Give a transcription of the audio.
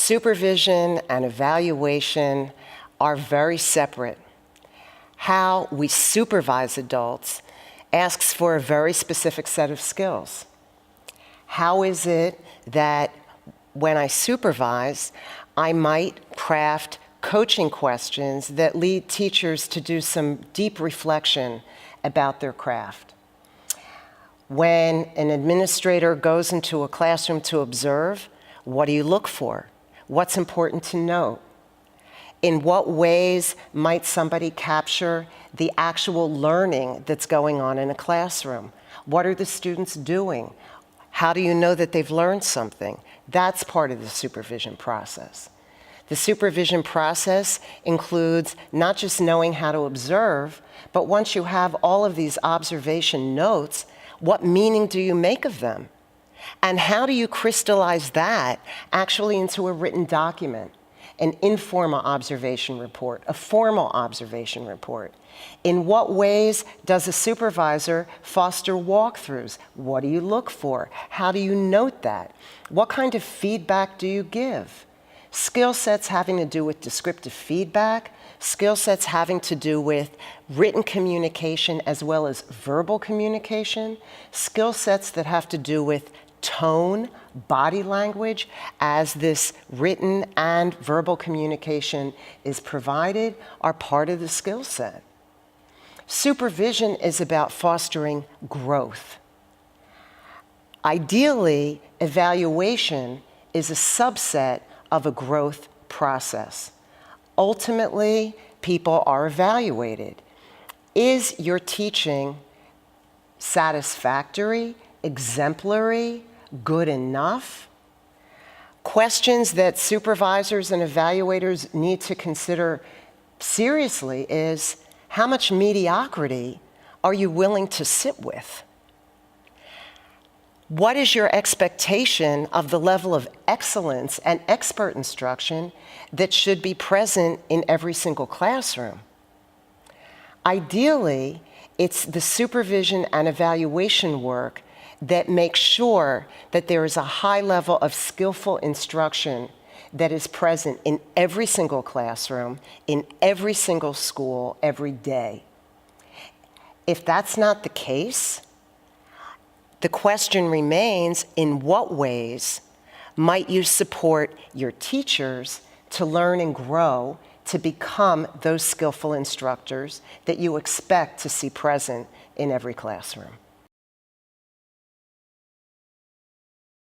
Supervision and evaluation are very separate. How we supervise adults asks for a very specific set of skills. How is it that when I supervise, I might craft coaching questions that lead teachers to do some deep reflection about their craft? When an administrator goes into a classroom to observe, what do you look for? What's important to note? In what ways might somebody capture the actual learning that's going on in a classroom? What are the students doing? How do you know that they've learned something? That's part of the supervision process. The supervision process includes not just knowing how to observe, but once you have all of these observation notes, what meaning do you make of them? And how do you crystallize that actually into a written document, an informal observation report, a formal observation report? In what ways does a supervisor foster walkthroughs? What do you look for? How do you note that? What kind of feedback do you give? Skill sets having to do with descriptive feedback, skill sets having to do with written communication as well as verbal communication, skill sets that have to do with tone, body language, as this written and verbal communication is provided, are part of the skill set. Supervision is about fostering growth. Ideally, evaluation is a subset of a growth process. Ultimately, people are evaluated. Is your teaching satisfactory, exemplary, good enough? Questions that supervisors and evaluators need to consider seriously is, how much mediocrity are you willing to sit with? What is your expectation of the level of excellence and expert instruction that should be present in every single classroom? Ideally, it's the supervision and evaluation work that makes sure that there is a high level of skillful instruction that is present in every single classroom, in every single school, every day. If that's not the case, the question remains, in what ways might you support your teachers to learn and grow to become those skillful instructors that you expect to see present in every classroom?